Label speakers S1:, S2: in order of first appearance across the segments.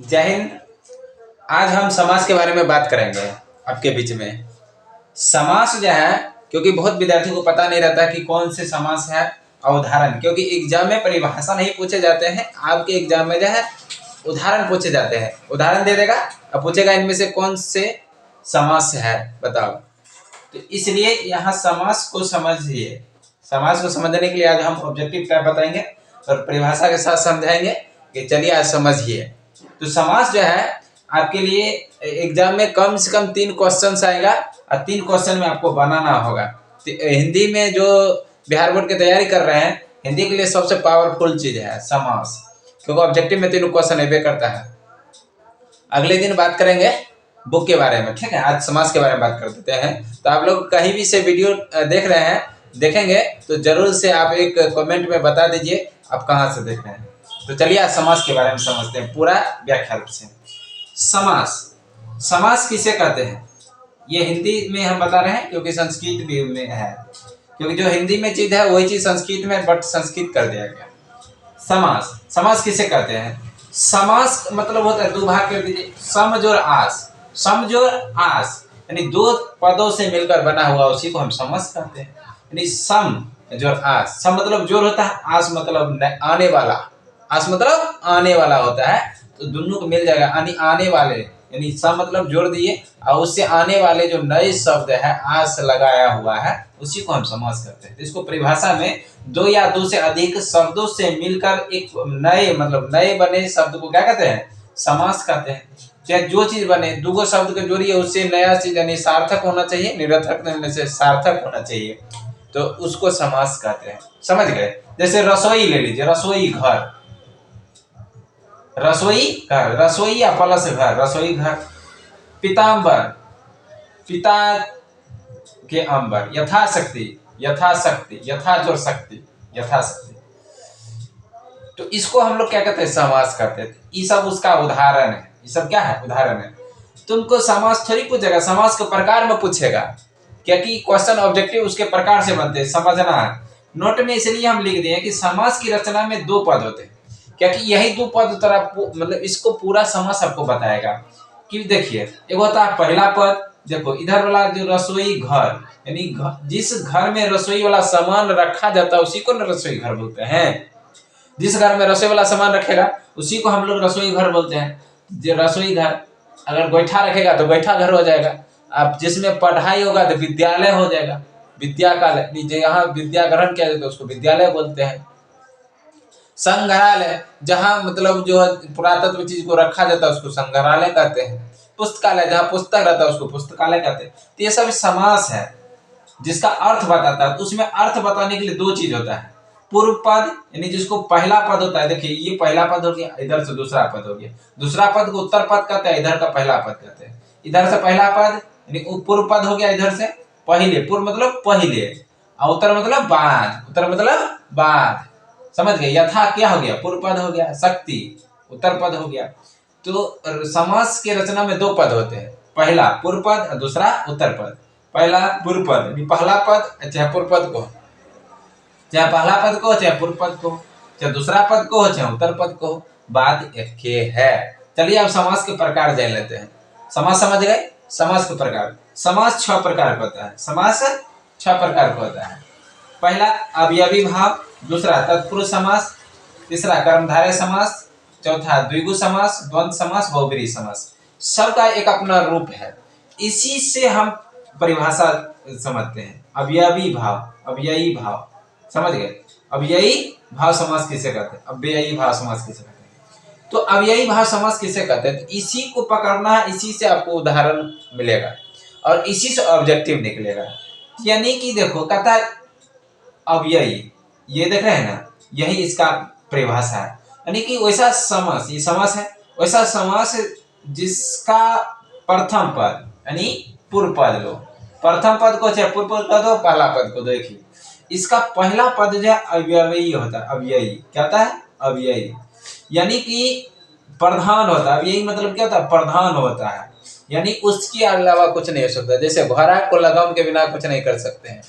S1: जय हिंद। आज हम समास के बारे में बात करेंगे आपके बीच में। समास जो है, क्योंकि बहुत विद्यार्थियों को पता नहीं रहता कि कौन से समास है अवधारण, क्योंकि एग्जाम में परिभाषा नहीं पूछे जाते हैं, आपके एग्जाम में जो है उदाहरण पूछे जाते हैं। उदाहरण दे देगा और पूछेगा इनमें से कौन से समास है बताओ। तो इसलिए यहाँ समास को समझिए। समास को समझने के लिए आज हम ऑब्जेक्टिव टाइप बताएंगे और परिभाषा के साथ समझाएंगे कि चलिए आज समझिए। तो समास जो है आपके लिए एग्जाम में कम से कम 3 क्वेश्चन आएगा और 3 क्वेश्चन में आपको बनाना होगा। तो हिंदी में जो बिहार बोर्ड की तैयारी कर रहे हैं, हिंदी के लिए सबसे पावरफुल चीज है समास, क्योंकि ऑब्जेक्टिव में 3 क्वेश्चन अवे करता है। अगले दिन बात करेंगे बुक के बारे में, ठीक है। आज समास के बारे में बात कर देते हैं। तो आप लोग कहीं भी से वीडियो देख रहे हैं, देखेंगे तो जरूर से आप एक कमेंट में बता दीजिए आप कहाँ से देख रहे हैं। तो चलिए आज समास के बारे में समझते हैं पूरा व्याख्या रूप से। समास, समास किसे कहते हैं ये हिंदी में हम बता रहे हैं, क्योंकि संस्कृत भी में है, क्योंकि जो हिंदी में चीज है वही चीज संस्कृत में बट संस्कृत कर दिया गया। समास, समास किसे कहते हैं? समास मतलब होता है, दो भाग कर दीजिए, सम जोड़ आस। सम जोड़ आस यानी दो पदों से मिलकर बना हुआ, उसी को हम समास कहते हैं। यानी सम जोड़ आस, सम मतलब जोड़ होता है, आस मतलब आने वाला, आस मतलब आने वाला होता है, तो दोनों को मिल जाएगा यानी आने वाले, यानी सम मतलब जोड़ दिए और उससे आने वाले जो नए शब्द है आस लगाया हुआ है, उसी को हम समास करते हैं। इसको परिभाषा में दो या दो से अधिक शब्दों से मिलकर एक नए मतलब नए बने शब्द को क्या कहते हैं? समास कहते हैं। चाहे जो चीज बने, दो शब्द को जोड़िए उससे नया चीज यानी सार्थक होना चाहिए, निरर्थक नहीं से सार्थक होना चाहिए, तो उसको समास कहते हैं। समझ गए? जैसे रसोई ले लीजिए, रसोई घर, रसोई घर, रसोई या प्लस घर, रसोई घर। पीताम्बर, पिता के अंबर, यथाशक्ति, यथाशक्ति, यथा जोड़ शक्ति, यथाशक्ति। तो इसको हम लोग क्या कहते हैं? समास करते हैं। ये सब उसका उदाहरण है। ये सब क्या है? उदाहरण है। तुमको समास थोड़ी पूछेगा, समास के प्रकार में पूछेगा, क्योंकि क्वेश्चन ऑब्जेक्टिव उसके प्रकार से बनते हैं, समझना है। नोट में इसलिए हम लिख दिए कि समास की रचना में 2 पद होते हैं, क्योंकि यही 2 पद तरह मतलब इसको पूरा समास आपको बताएगा। कि देखिए, एक होता है पहला पद, देखो इधर वाला जो रसोई घर यानी जिस घर में रसोई वाला सामान रखा जाता है उसी को रसोई घर बोलते हैं। जिस घर में रसोई वाला सामान रखेगा उसी को हम लोग रसोई घर बोलते हैं। जो रसोई घर, अगर गोईठा रखेगा तो गोईठा घर हो जाएगा। अब जिसमें पढ़ाई होगा तो विद्यालय हो जाएगा, विद्याकालय। यहाँ विद्या ग्रहण किया जाता है उसको विद्यालय बोलते हैं। संग्रहालय, जहाँ मतलब जो पुरातत्व चीज को रखा जाता है उसको संग्रहालय कहते हैं। पुस्तकालय, जहाँ पुस्तक रहता है उसको पुस्तकालय कहते हैं। तो ये सब समास है जिसका अर्थ बताता है। तो उसमें अर्थ बताने के लिए 2 चीज होता है, पूर्व पद यानी जिसको पहला पद होता है, देखिए ये पहला पद हो गया, इधर से दूसरा पद हो गया। दूसरा पद को उत्तर पद कहते हैं, इधर का पहला पद कहते हैं। इधर से पहला पद यानी पूर्व पद हो गया, इधर से पहले, पूर्व मतलब पहले और उत्तर मतलब बाद, उत्तर मतलब बाद। समझ गए? यथा क्या हो गया? पूर्व पद हो गया, शक्ति उत्तर पद हो गया। तो समास के रचना में 2 पद होते हैं, पहला पूर्व पद और दूसरा उत्तर पद। पहला पूर्व पद, पहला पद चाहे पूर्व पद को, चाहे पहला पद को, चाहे पूर्व पद को, चाहे दूसरा पद को, चाहे उत्तर पद को, बात एक है। चलिए अब समास के प्रकार जान लेते हैं। समास समझ गए? समास के प्रकार, समास 6 प्रकार का होता है। समास 6 प्रकार का होता है। पहला अवयवी भाव, दूसरा तत्पुरुष समास, तीसरा कर्मधारय समास, चौथा द्विगु समास, द्वंद्व समास, बहुब्रीहि समास। सबका एक अपना रूप है, इसी से हम परिभाषा समझते हैं। अवयवी भाव, अव्ययी भाव, समझ गए? अव्ययी भाव समास किसे कहते हैं? अव्ययी भाव समास किसे कहते हैं? तो अव्ययी भाव समास किसे कहते हैं? तो इसी को पकड़ना है, इसी से आपको उदाहरण मिलेगा और इसी से ऑब्जेक्टिव निकलेगा। यानी कि देखो कहता है अव्ययी, ये देख रहे हैं ना, यही इसका परिभाषा है। यानी कि वैसा समास, ये समास है, वैसा समास जिसका प्रथम पद यानी पूर्व पद लो, प्रथम पद को चाहे पूर्व पद को दो, पहला पद को देखिए, इसका पहला पद जो है अव्ययी होता है। अव्ययी क्या होता है? अव्ययी यानी कि प्रधान होता है। अव्ययी मतलब क्या होता है? प्रधान होता है, यानी उसके अलावा कुछ नहीं हो सकता। जैसे घोड़ा को लगाम के बिना कुछ नहीं कर सकते हैं,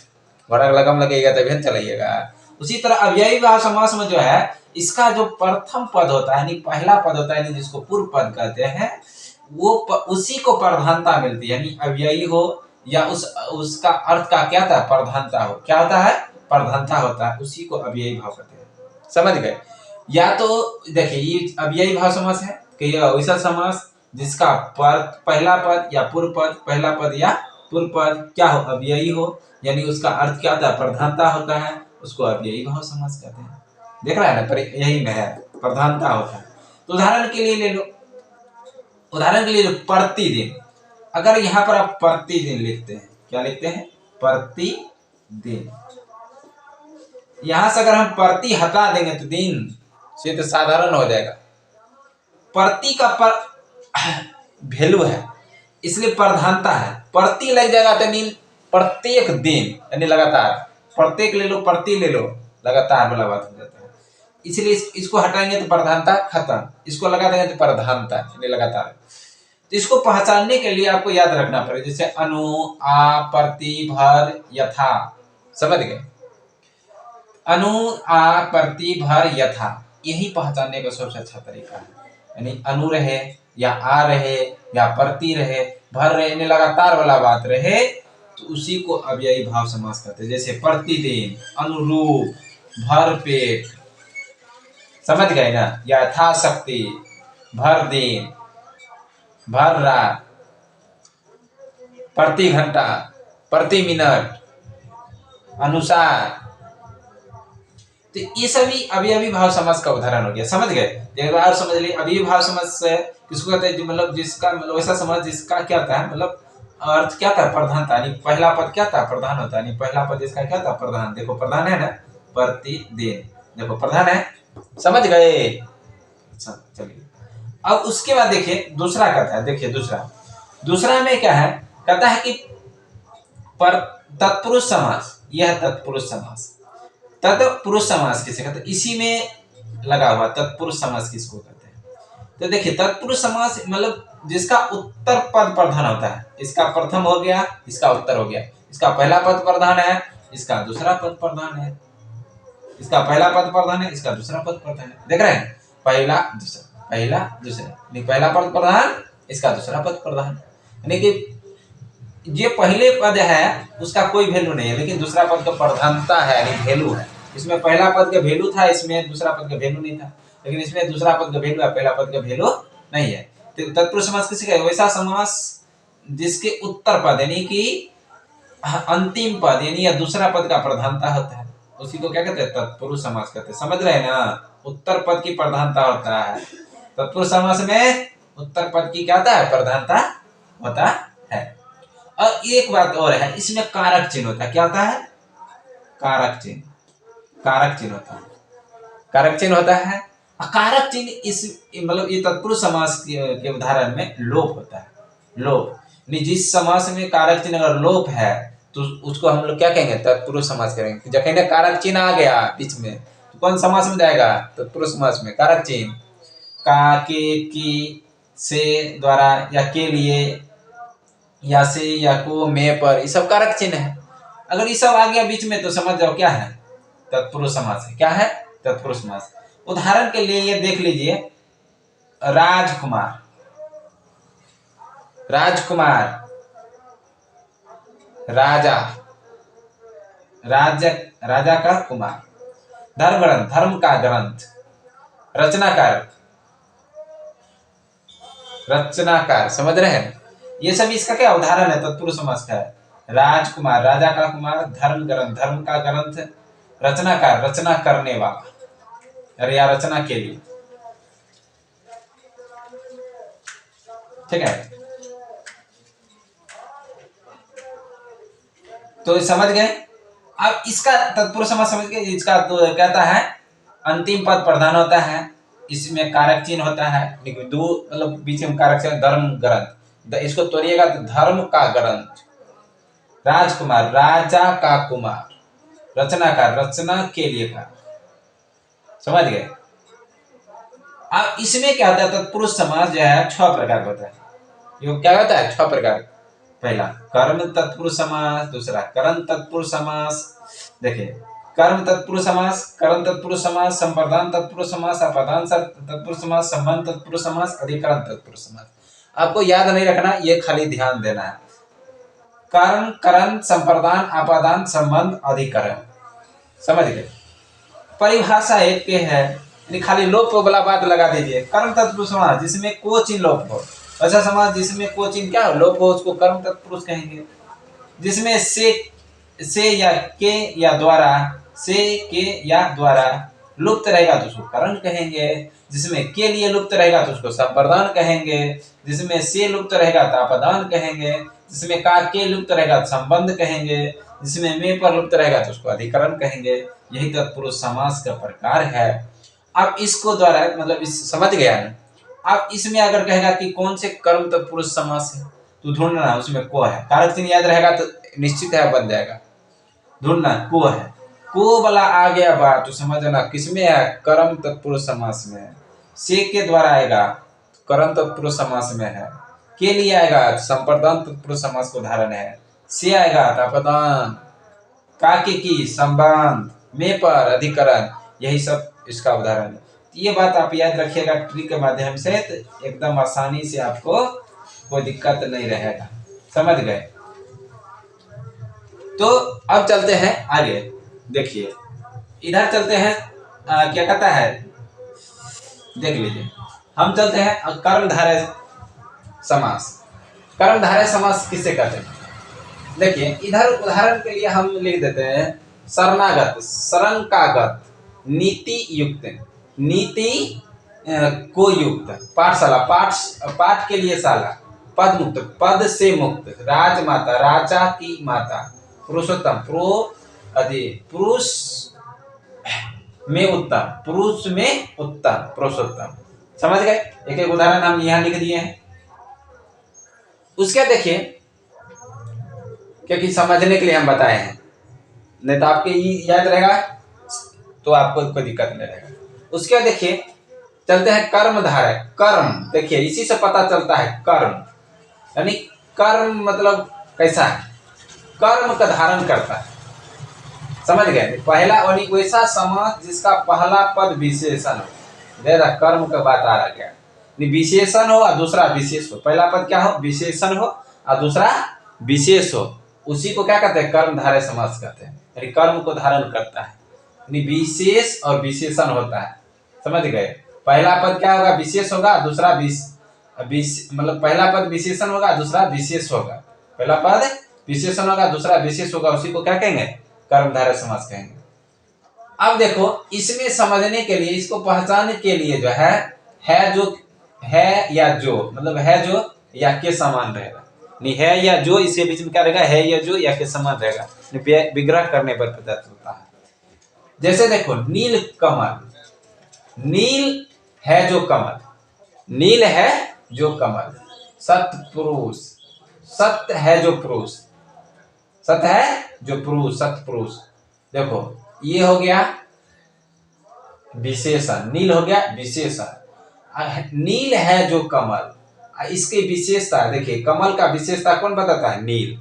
S1: घोड़ा का लगाम लगेगा तभी चलाइएगा। उसी तरह अव्ययी भाव समास में जो है इसका जो प्रथम पद होता है यानी पहला पद होता है यानी जिसको पूर्व पद कहते हैं, वो उसी को प्रधानता मिलती है, यानी अव्ययी हो या उसका अर्थ का क्या था, प्रधानता हो। क्या होता है, प्रधानता होता है, उसी को अव्ययी भाव कहते हैं। समझ गए। या तो देखिए ये अव्ययी भाव समास है कि यह वैसा समास जिसका पहला पद या पूर्व पद, पहला पद या पूर्व पद क्या हो, अव्ययी हो, यानी उसका अर्थ क्या होता है, प्रधानता होता है, उसको अव्ययी भाव समास कहते हैं। देख रहा है ना, पर यही में है, प्रधानता होता है। तो उदाहरण के लिए ले लो, उदाहरण के लिए जो प्रतिदिन, अगर यहाँ पर आप प्रतिदिन लिखते हैं, क्या लिखते हैं, प्रतिदिन, यहां से अगर हम प्रति हटा देंगे तो दिन से तो साधारण हो जाएगा। प्रति का वैल्यू है इसलिए प्रधानता है, प्रति लग जाएगा तो नील प्रत्येक दिन यानी लगातार, प्रत्येक ले लो, प्रति ले लो, लगातार वाला बात हो जाता है। इसलिए इसको हटाएंगे तो प्रधानता खत्म, इसको लगा देंगे तो प्रधानता यानी लगातार। तो इसको पहचानने के लिए आपको याद रखना पड़ेगा, जैसे अनु, आ, प्रति, भर, यथा। समझ गए, अनु, आ, प्रति, भर, यथा, यही पहचानने का सबसे अच्छा तरीका है। यानी अनु रहे या आ रहे या प्रति रहे, भर रहे यानी लगातार वाला बात रहे, तो उसी को अव्ययी भाव समास कहते हैं। जैसे प्रतिदिन, अनुरूप, भर पेट, समझ गए ना, यथाशक्ति, भर दिन, भर रात, प्रति घंटा, प्रति मिनट, अनुसार। तो ये सभी अव्ययी भाव समास का उदाहरण हो गया। समझ गए, एक बार समझ लिए, अव्ययी भाव समास किसको कहते हैं, मतलब जिसका मतलब ऐसा समास जिसका क्या था, मतलब अर्थ क्या था, प्रधानता, यानी पहला पद क्या था, प्रधान होता है, यानी पहला पद इसका क्या था, प्रधान। देखो प्रधान है ना, प्रतिदिन, देखो प्रधान है। समझ गए। अच्छा चलिए, अब उसके बाद देखिए दूसरा कहता है, देखिए दूसरा में क्या है, कहता है कि पर तत्पुरुष समास, यह तत्पुरुष समास, तत्पुरुष समास किसे कहते हैं, इसी में लगा हुआ तत्पुरुष समास किसको कहते हैं। तो देखिए तत्पुरुष समास मतलब जिसका उत्तर पद प्रधान होता है, इसका प्रथम हो गया, इसका उत्तर हो गया, इसका पहला पद प्रधान है, इसका दूसरा पद प्रधान है, इसका पहला पद प्रधान है, इसका दूसरा पद प्रधान है। देख रहे हैं, पहला दूसरा, पहला दूसरा, यानी पहला पद प्रधान, इसका दूसरा पद प्रधान, यानी कि ये पहले पद है उसका कोई वैल्यू नहीं है, लेकिन दूसरा पद का प्रधानता है यानी वैल्यू है। इसमें पहला पद का वैल्यू था, इसमें दूसरा पद का वैल्यू नहीं था, लेकिन इसमें दूसरा पद का वैल्यू है, पहला पद का वैल्यू नहीं है। तो तत्पुरुष समास किसे कहते हैं, वैसा समास जिसके उत्तर पद यानी कि अंतिम पद यानी या दूसरा पद का प्रधानता होता है, उसी को क्या कहते हैं, तत्पुरुष समास कहते हैं। समझ रहे हैं ना, उत्तर पद की प्रधानता होता है, तत्पुरुष समास में उत्तर पद की क्या होता है, प्रधानता होता है। और एक बात और है, इसमें कारक चिन्ह होता है, क्या होता है, कारक चिन्ह, कारक चिन्ह होता है, कारक चिन्ह होता है। कारक चिन्ह इस मतलब ये तत्पुरुष समास के उदाहरण में लोप होता है, लोप, जिस समास में कारक चिन्ह अगर लोप है तो उसको हम लोग क्या कहेंगे, तत्पुरुष समास करेंगे। जब कारक चिन्ह आ गया बीच में तो कौन समास में जाएगा, तत्पुरुष समास में। कारक चिन्ह का, के, की, से, द्वारा, या के लिए, या से, या को, में, पर, ये सब कारक चिन्ह है। अगर ये सब आ गया बीच में तो समझ जाओ क्या है, तत्पुरुष समास है। क्या है, तत्पुरुष समास। उदाहरण के लिए ये देख लीजिए, राजकुमार, राजकुमार, राजा, राजा का कुमार, धर्म ग्रंथ, धर्म का ग्रंथ, रचनाकार, रचनाकार। समझ रहे हैं, ये सब इसका क्या उदाहरण है, तत्पुरुष समास का है। राजकुमार, राजा का कुमार, धर्म ग्रंथ, धर्म का ग्रंथ, रचनाकार, रचना करने वाला, अरे या रचना के लिए। ठीक है, तो समझ गए। अब इसका तत्पुरुष समास समझ गए, इसका तो कहता है अंतिम पद प्रधान होता है, इसमें कारक चिन्ह होता है, दो मतलब बीच में कारक चिन्ह, धर्म ग्रंथ, इसको तोड़िएगा तो धर्म का ग्रंथ, राजकुमार, राजा का कुमार, रचनाकार, रचना के लिए का। समझ गए। अब इसमें क्या होता है, तत्पुरुष समास जो है 6 प्रकार का होता है। ये क्या होता है, 6 प्रकार। पहला कर्म तत्पुरुष समास, दूसरा करण तत्पुरुष समास, देखिए कर्म तत्पुरुष समास, कर्म तत्पुरुष समास, संप्रदान तत्पुरुष समास, अपादान तत्पुरुष समास, संबंध तत्पुरुष समास, अधिकरण तत्पुरुष समास। आपको याद नहीं रखना, ये खाली ध्यान देना है। कर्म, करण, संप्रदान, अपादान, संबंध, अधिकरण। समझ गए? परिभाषा एक के है, यानी खाली लोप वाला बात लगा दीजिए। कर्म तत्पुरुष समास जिसमें को चिन्ह लोप हो, ऐसा समास जिसमें को चिन्ह क्या हो, लोप हो, उसको कर्म तत्पुरुष कहेंगे। जिसमें से या के या द्वारा, से के या द्वारा लुप्त रहेगा तो उसको करण कहेंगे। जिसमें के लिए लुप्त रहेगा तो उसको संप्रदान कहेंगे। जिसमें से लुप्त रहेगा तो अपदान कहेंगे। जिसमें का के लुप्त रहेगा तो संबंध कहेंगे। जिसमें में पर लुप्त रहेगा तो उसको अधिकरण कहेंगे। यही तत्पुरुष समास का प्रकार है। अब इसको द्वारा मतलब इस समझ गया ना। अब इसमें अगर कहेगा कि कौन से कर्म तत्पुरुष समास है तो ढूंढना उसमें को है, कारक चिन्ह याद रहेगा तो निश्चित है बन जाएगा। ढूंढना को है, को वाला आ गया बात तो समझना किसमें है, कर्म तत्पुरुष समास में है। से के द्वारा आएगा कर्म तत्पुरुष समास में है। के लिए आएगा संप्रदान तत्पुरुष समास को उदाहरण है। से आएगा अपदान, का के की संबंध, में पर अधिकरण, यही सब इसका उदाहरण है। ये बात आप याद रखिएगा ट्रिक के माध्यम से, तो एकदम आसानी से आपको कोई दिक्कत नहीं रहेगा। समझ गए? तो अब चलते हैं आगे। देखिए इधर चलते हैं, क्या कहता है, देख लीजिए। हम चलते हैं कर्मधारय समास। कर्मधारय समास किससे कहते हैं? देखिए इधर उदाहरण के लिए हम लिख देते हैं शरणागत, शरण का गत, नीति युक्त, नीति को युक्त, पाठशाला, पाठ के लिए शाला, पद मुक्त, पद से मुक्त, राजमाता, राजा की माता, पुरुषोत्तम, पुरुष में उत्तम, पुरुष में उत्तम, पुरुषोत्तम। समझ गए? एक एक उदाहरण हम यहाँ लिख दिए हैं। उसके देखिए, क्योंकि समझने के लिए हम बताए हैं, नहीं तो आपके याद रहेगा तो आपको कोई दिक्कत नहीं रहेगा। उसके देखिए चलते हैं कर्मधारय। कर्म देखिए इसी से पता चलता है कर्म, यानी कर्म मतलब कैसा है, कर्म का धारण करता है। समझ गए? पहला वैसा समास जिसका पहला पद विशेषण हो। देखा कर्म का बात आ रहा क्या, विशेषण हो और दूसरा विशेष हो। पहला पद क्या हो, विशेषण हो और दूसरा विशेष हो, उसी को क्या कहते हैं, कर्मधारय समास कहते हैं। यानी कर्म को धारण करता है, यानी विशेष और विशेषण होता है। समझ गए? पहला पद क्या होगा, विशेष होगा, दूसरा मतलब पहला पद विशेषण होगा, दूसरा विशेष होगा। पहला पद विशेषण होगा, दूसरा विशेष होगा, उसी को क्या कहेंगे, कर्मधारय समास कहेंगे। अब देखो इसमें समझने के लिए, इसको पहचानने के लिए जो है जो है या जो मतलब है जो या के समान रहेगा। नहीं है या जो, इसके बीच में क्या रहेगा, है या जो या के समान रहेगा। विग्रह करने पर पता चलता है। जैसे देखो नील कमल, नील है जो कमल, नील है जो कमल, सत्पुरुष, सत्य है जो पुरुष, सत्य है जो पुरुष, सत्पुरुष। देखो ये हो गया विशेषण, नील हो गया विशेषण। नील है जो कमल, इसकी विशेषता देखिए, कमल का विशेषता कौन बताता है, नील।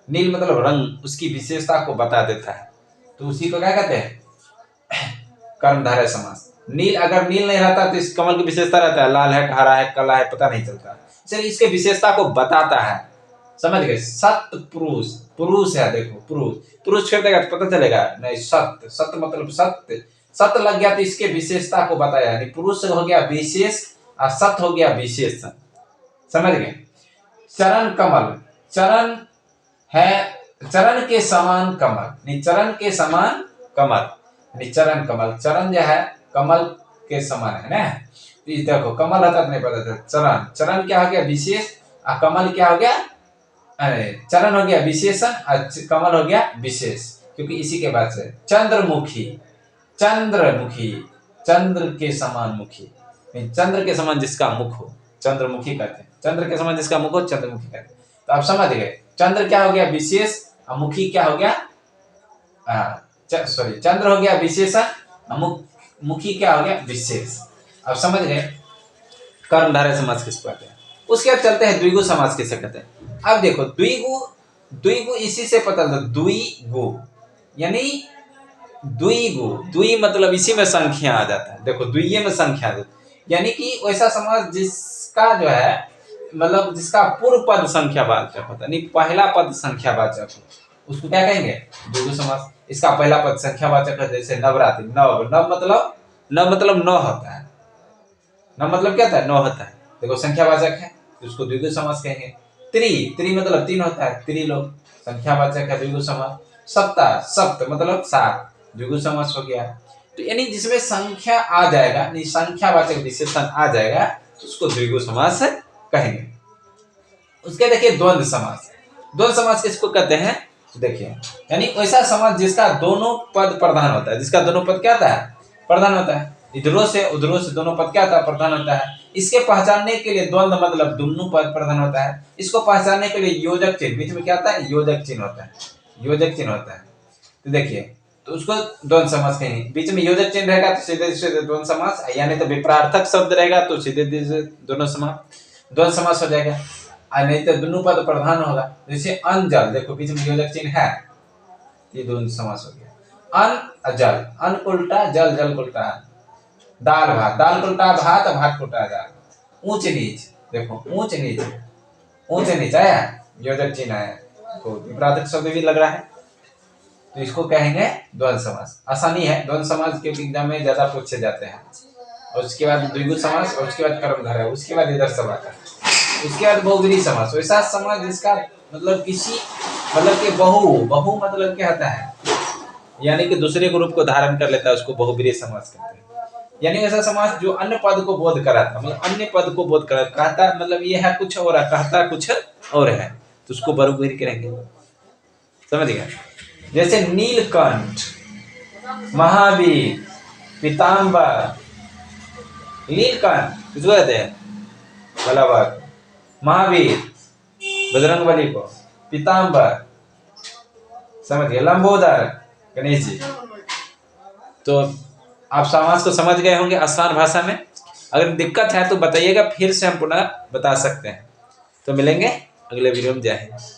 S1: नील मतलब रंग, उसकी विशेषता को बता देता है, तो उसी को क्या कहते हैं, कर्मधारय समास। नील अगर नील नहीं रहता तो इस कमल की विशेषता रहता है, लाल है, हरा है, काला है, पता नहीं चलता, इसलिए इसके विशेषता को बताता है। समझ गए? सत्य पुरुष, पुरुष है, देखो पुरुष, पुरुष कर देगा तो पता चलेगा नहीं, सत्य, सत्य मतलब सत्य, सत्य लग गया तो इसके विशेषता को बताया, यानी पुरुष हो गया विशेष और सत्य हो गया विशेषण। समझ गए? चरण कमल, चरण है, चरण के समान कमल, नहीं चरण के समान कमल, नहीं चरण कमल, चरण जो है कमल के समान है ना। तो देखो कमल रहता नहीं पता था, चरण, चरण क्या हो गया विशेष और कमल क्या हो गया, अरे चरण हो गया विशेषण और कमल हो गया विशेष, क्योंकि इसी के बाद से चंद्रमुखी, चंद्रमुखी, चंद्र के समान मुखी, चंद्र के समान जिसका मुख हो चंद्रमुखी कहते हैं, चंद्र के समान जिसका मुख हो चंद्रमुखी कहते हैं। तो आप समझ गए, चंद्र क्या हो गया विशेष और मुखी क्या हो गया, सॉरी चंद्र हो गया विशेषण, मुखी क्या हो गया विशेष। अब समझ गए कर्मधारय समास किसको कहते हैं। उसके बाद चलते हैं द्विगु समास किसे कहते हैं। अब देखो द्विगु, द्विगु इसी से पता चलता, द्विगु यानी द्विगु, द्वि मतलब इसी में संख्या आ जाता है। देखो द्विये में संख्या आ जाता है, यानी कि वैसा समास जिसका जो है मतलब जिसका पूर्व पद संख्यावाचक होता है, नहीं पहला पद संख्यावाचक हो, उसको क्या कहेंगे? द्विगु समास। इसका पहला पद संख्यावाचक है, जैसे नवरात्रि, नव मतलब नौ होता है। नव मतलब क्या होता है? नौ होता है। देखो संख्यावाचक है, उसको द्विगु समास कहेंगे। त्रि मतलब तीन होता है, त्रिलोक संख्यावाचक है, द्विगु समास। सप्ताह, सप्त मतलब सात, द्विगु समास हो गया। तो यानी जिसमें संख्या आ जाएगा, यानी संख्यावाचक विशेषण आ जाएगा, तो उसको द्विगु समास कहेंगे। उसके देखिए द्वंद्व समास। द्वंद्व समास किसको कहते हैं? देखिए, यानी ऐसा समास जिसका दोनों पद प्रधान होता है। जिसका दोनों पद क्या होता है? प्रधान होता है। इधरों से उधरों से दोनों पद क्या होता है? प्रधान होता है। इसके पहचानने के लिए द्वंद्व मतलब दोनों पद प्रधान होता है। इसको पहचानने के लिए योजक चिन्ह, बीच में क्या होता है? योजक चिन्ह होता है। योजक चिन्ह होता है। तो देखिए, तो उसको द्वंद्व समास कहेंगे। बीच में योजक चिन्ह रहेगा तो सीधे सीधे द्वंद्व समास, यानी तो विपरीतार्थक शब्द रहेगा तो सीधे सीधे दोनों समास द्वंद्व समास हो जाएगा। नहीं तो दोनों पद प्रधान होगा। जैसे अन जल, देखो बीच में योजक चिन्ह है, ये द्वंद्व समास हो गया। अन जल, अन को उल्टा, जल जल को उल्टा। दाल भात, दाल को उल्टा भात, भात को उल्टा दाल। ऊंच नीच, देखो ऊंच नीच, ऊंच नीच आया, योजक चिन्ह है, तो विपरीतार्थक शब्द भी लग रहा है, तो इसको कहेंगे द्वंद्व समास। आसानी है द्वंद्व समास, क्योंकि एग्जाम में ज्यादा पूछे जाते हैं। और उसके बाद द्विगु समास, और उसके बाद कर्मधारय, उसके बाद इधर सब आता है। उसके बाद बहुब्रीहि समास, वैसा समास जिसका मतलब किसी मतलब के बहु मतलब क्या होता है? यानी कि दूसरे ग्रुप को धारण कर लेता है, उसको बहुब्रीहि समास कहते हैं। यानी ऐसा समास जो अन्य पद को बोध कराता, मतलब अन्य पद को बोध करा, कहता मतलब ये है कुछ और है, कहता कुछ और है, तो उसको बहुब्रीहि करेंगे। समझ गए? जैसे नीलकंठ, महावीर, पीताम्बर। नीलकंठ किसको कहते हैं? भोलाबाग। महावीर बजरंगबली को। पीताम्बर समझ गए? लंबोदर गणेश जी। तो आप समास को समझ गए होंगे आसान भाषा में। अगर दिक्कत है तो बताइएगा, फिर से हम पुनः बता सकते हैं। तो मिलेंगे अगले वीडियो में। जय हिंद।